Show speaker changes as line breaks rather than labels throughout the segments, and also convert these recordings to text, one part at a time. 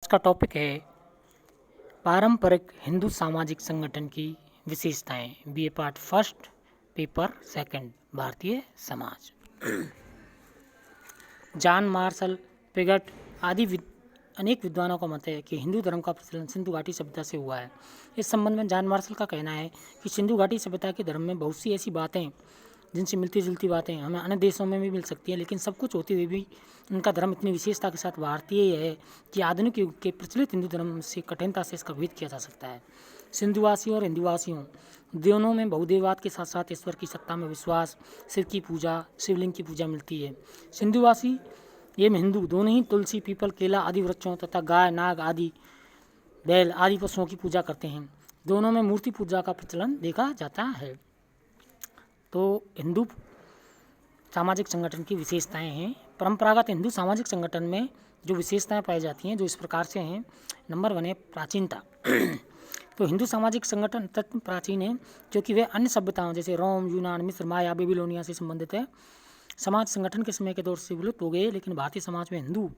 आज का टॉपिक है पारंपरिक हिंदू सामाजिक संगठन की विशेषताएं। BA part first, paper second, Bharatiya Samaj. John Marshall Piggott आदि अनेक विद्वानों का मत है कि हिंदू धर्म का प्रचलन सिंधु घाटी सभ्यता से हुआ है। इस संबंध में जॉन मार्शल का कहना है कि सिंधु घाटी सभ्यता के धर्म में बहुत सी ऐसी बातें जिनसे मिलती जुलती बातें हमें अन्य देशों में भी मिल सकती हैं, लेकिन सब कुछ होते हुए भी उनका धर्म इतनी विशेषता के साथ भारतीय है कि आधुनिक युग के प्रचलित हिंदू धर्म से कठिनता से इसका भेद किया जा सकता है। सिंधुवासियों और हिंदुवासियों दोनों में बहुदेववाद के साथ साथ ईश्वर की सत्ता में विश्वास, शिव की पूजा, शिवलिंग की पूजा मिलती है। सिंधुवासी एवं हिंदू दोनों ही तुलसी, पीपल, केला आदि वृक्षों तथा गाय, नाग आदि, बैल आदि पशुओं की पूजा करते हैं। दोनों में मूर्ति पूजा का प्रचलन देखा जाता है। तो हिंदू सामाजिक संगठन की विशेषताएं हैं। परंपरागत हिंदू सामाजिक संगठन में जो विशेषताएं पाई जाती हैं जो इस प्रकार से हैं। नंबर 1 है प्राचीनता। तो हिंदू सामाजिक संगठन तत्व प्राचीन है क्योंकि वे अन्य सभ्यताओं जैसे रोम, यूनान, मिस्र, माया, बेबीलोनिया से संबंधित है। समाज संगठन के समय के दौर से विलुप्त हो गए, लेकिन भारतीय समाज में हिंदू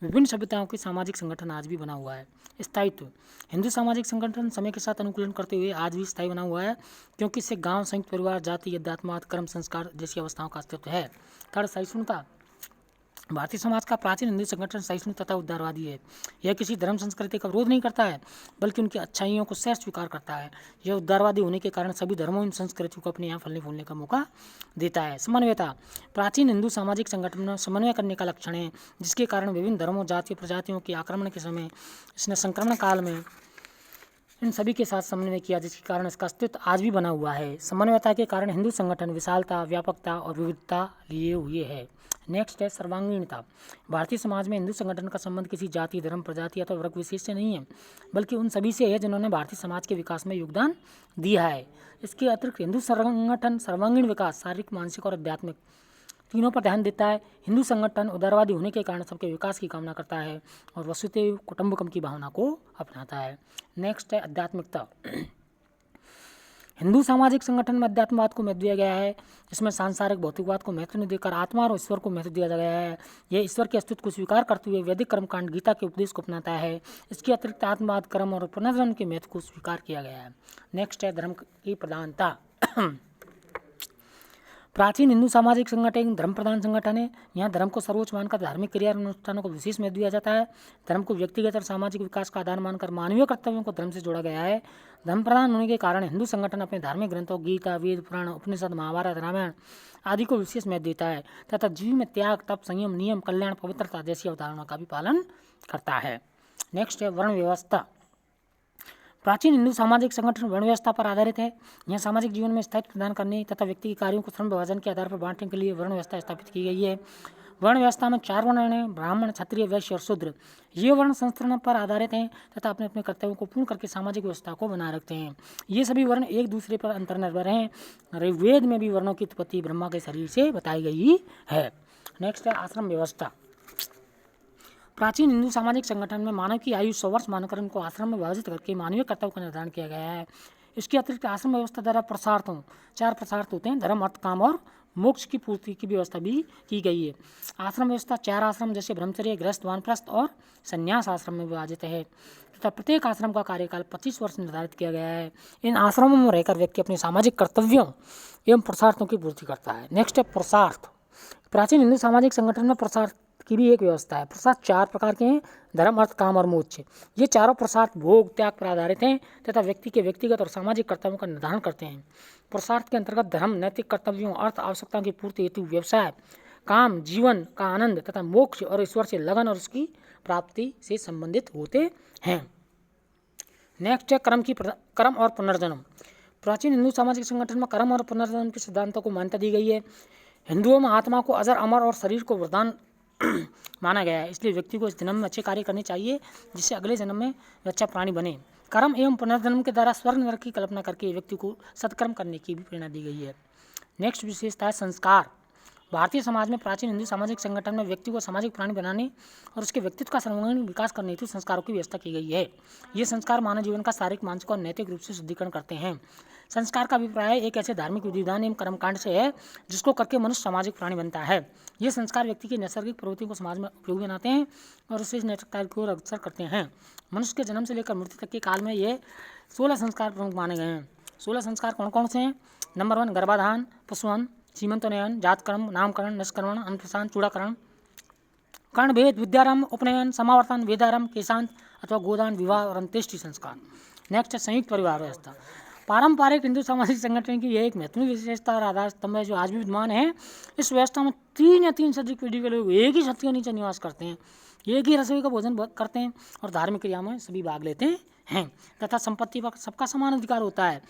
विभिन्न सभ्यताओं के सामाजिक संगठन आज भी बना हुआ है। स्थायित्व। हिंदू सामाजिक संगठन समय के साथ अनुकूलन करते हुए आज भी स्थायी बना हुआ है क्योंकि इससे गांव, संयुक्त परिवार, जाति, अध्यात्मवाद, कर्म, संस्कार जैसी अवस्थाओं का अस्तित्व है। थर्ड, सहिष्णुता। भारतीय समाज का प्राचीन हिंदू संगठन सहिष्णु तथा उदारवादी है। यह किसी धर्म संस्कृति का विरोध नहीं करता है बल्कि उनकी अच्छाइयों को सहज स्वीकार करता है। यह उदारवादी होने के कारण सभी धर्मों एवं संस्कृतियों को अपने यहाँ फलने फूलने का मौका देता है। समन्वयता। प्राचीन हिंदू सामाजिक संगठन में समन्वय करने का लक्षण है, जिसके कारण विभिन्न धर्मों, जातियों, प्रजातियों के आक्रमण के समय इसने संक्रमण काल में इन सभी के साथ समन्वय किया, जिसके कारण इसका अस्तित्व आज भी बना हुआ है। समन्वयता के कारण हिंदू संगठन विशालता, व्यापकता और विविधता लिए हुए है। नेक्स्ट है सर्वांगीणता। भारतीय समाज में हिंदू संगठन का संबंध किसी जाति, धर्म, प्रजाति अथवा वर्ग विशेष से नहीं है, बल्कि उन सभी से है जिन्होंने भारतीय समाज के विकास में योगदान दिया है। इसके अतिरिक्त हिंदू संगठन सर्वांगीण विकास, शारीरिक, मानसिक और आध्यात्मिक तीनों पर ध्यान देता है। हिंदू संगठन उदारवादी होने के कारण सबके विकास की कामना करता है और वसुधैव कुटुंबकम की भावना को अपनाता है। नेक्स्ट है आध्यात्मिकता। हिंदू सामाजिक संगठन में अध्यात्मवाद को महत्व दिया गया है। इसमें सांसारिक भौतिकवाद को महत्व नहीं देकर आत्मा और ईश्वर को महत्व दिया गया है। यह ईश्वर के अस्तित्व को स्वीकार करते हुए वैदिक कर्मकांड, गीता के उपदेश को अपनाता है। इसके अतिरिक्त आत्मवाद, कर्म और पुनर्जन्म के महत्व को स्वीकार किया गया है। नेक्स्ट है धर्म की प्रधानता। प्राचीन हिंदू सामाजिक संगठन धर्म प्रधान संगठन है। यहाँ धर्म को सर्वोच्च मानकर धार्मिक क्रिया और अनुष्ठानों को विशेष महत्व दिया जाता है। धर्म को व्यक्तिगत और सामाजिक विकास का आधार मानकर मानवीय कर्तव्यों को धर्म से जोड़ा गया है। धर्म प्रधान होने के कारण हिंदू संगठन अपने धार्मिक ग्रंथों गीता, वेद, पुराण, उपनिषद, महाभारत, रामायण आदि को विशेष महत्व देता है तथा जीवन में त्याग, तप, संयम, नियम, कल्याण, पवित्रता जैसी अवधारणा का भी पालन करता है। नेक्स्ट है वर्ण व्यवस्था। प्राचीन हिंदू सामाजिक संगठन वर्ण व्यवस्था पर आधारित है। यह सामाजिक जीवन में स्थायित्व प्रदान करने तथा व्यक्ति के कार्यों को श्रम विभाजन के आधार पर बांटने के लिए वर्ण व्यवस्था स्थापित की गई है। वर्ण व्यवस्था में 4 वर्ण हैं: ब्राह्मण, क्षत्रिय, वैश्य और शूद्र। ये वर्ण संस्करण पर आधारित हैं तथा अपने अपने कर्तव्यों को पूर्ण करके सामाजिक व्यवस्था को बनाए रखते हैं। ये सभी वर्ण एक दूसरे पर अंतर्निर्भर हैं। ऋग्वेद में भी वर्णों की उत्पत्ति ब्रह्मा के शरीर से बताई गई है। नेक्स्ट है आश्रम व्यवस्था। प्राचीन हिंदू सामाजिक संगठन में मानव की आयु 100 वर्ष मानकर उनको आश्रम में विभाजित करके मानवीय कर्तव्य का निर्धारण किया गया है। इसके अतिरिक्त आश्रम व्यवस्था द्वारा पुरुषार्थों 4 पुरुषार्थ होते हैं: धर्म, अर्थ, काम और मोक्ष की पूर्ति की व्यवस्था भी की गई है। आश्रम व्यवस्था 4 आश्रम जैसे ब्रह्मचर्य, गृहस्थ, वानप्रस्थ और संन्यास आश्रम में विभाजित है तथा प्रत्येक आश्रम का कार्यकाल 25 वर्ष निर्धारित किया गया है। इन आश्रमों में रहकर व्यक्ति अपने सामाजिक कर्तव्यों एवं पुरुषार्थों की पूर्ति करता है। नेक्स्ट है पुरुषार्थ। प्राचीन हिंदू सामाजिक संगठन में पुरुषार्थ की भी एक व्यवस्था है। पुरुषार्थ 4 प्रकार के हैं: धर्म, अर्थ, काम और मोक्ष। ये चारों पुरुषार्थ भोग, त्याग पर आधारित हैं तथा व्यक्ति के व्यक्तिगत और सामाजिक कर्तव्यों का निर्धारण करते हैं। पुरुषार्थ के अंतर्गत धर्म, नैतिक कर्तव्यों, अर्थ, आवश्यकताओं की पूर्ति हेतु व्यवसाय, काम, जीवन का आनंद तथा मोक्ष और ईश्वर से लगन और उसकी प्राप्ति से संबंधित होते हैं। नेक्स्ट है कर्म और पुनर्जन्म। प्राचीन हिंदू सामाजिक संगठन में कर्म और पुनर्जन्म के सिद्धांतों को मान्यता दी गई है। हिंदुओं में आत्मा को अजर, अमर और शरीर को वरदान माना गया है, इसलिए व्यक्ति को इस जन्म में अच्छे कार्य करने चाहिए जिससे अगले जन्म में अच्छा प्राणी बने। कर्म एवं पुनर्जन्म के द्वारा स्वर्ग नरक की कल्पना करके व्यक्ति को सत्कर्म करने की भी प्रेरणा दी गई है। नेक्स्ट विशेषता है संस्कार। भारतीय समाज में प्राचीन हिंदू सामाजिक संगठन में व्यक्ति को सामाजिक प्राणी बनाने और उसके व्यक्तित्व का सर्वांगीण विकास करने हेतु संस्कारों की व्यवस्था की गई है। ये संस्कार मानव जीवन का शारीरिक, मानसिक और नैतिक रूप से शुद्धिकरण करते हैं। संस्कार का अभिप्राय एक ऐसे धार्मिक विधिविधान एवं कर्मकांड से है जिसको करके मनुष्य सामाजिक प्राणी बनता है। ये संस्कार व्यक्ति की नैसर्गिक प्रवृत्ति को समाज में उपयोगी बनाते हैं और उसे नैतिकता की ओर अग्रसर करते हैं। मनुष्य के जन्म से लेकर मृत्यु तक के काल में ये 16 संस्कार प्रमुख माने गए हैं। 16 संस्कार कौन कौन से हैं? नंबर 1 गर्भाधान, पुष्पवन, सीमंतोन्नयन, जातकर्म, नामकरण, निष्कर्मण, अन्नप्रसान, चूड़ाकरण, कर्णभेद, विद्यारंभ, उपनयन, समावर्तन, वेदारंभ, केशांत अथवा गोदान, विवाह और अंत्येष्टि संस्कार। नेक्स्ट है संयुक्त परिवार व्यवस्था। पारंपरिक हिंदू सामाजिक संगठन की यह एक महत्वपूर्ण विशेषता और आधार स्तंभ है जो आज भी विद्यमान है। इस व्यवस्था में 3 या 3 से अधिक पीढ़ी के लोग एक ही छत के नीचे निवास करते हैं, एक ही रसोई का भोजन करते हैं और धार्मिक क्रिया में सभी भाग लेते हैं तथा संपत्ति पर सबका समान अधिकार होता है।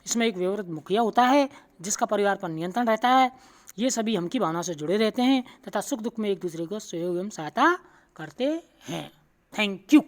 इसमें एक व्यवहारिक मुखिया होता है जिसका परिवार पर नियंत्रण रहता है। ये सभी हम की भावना से जुड़े रहते हैं तथा सुख दुख में एक दूसरे को सहयोग एवं सहायता करते हैं। Thank you.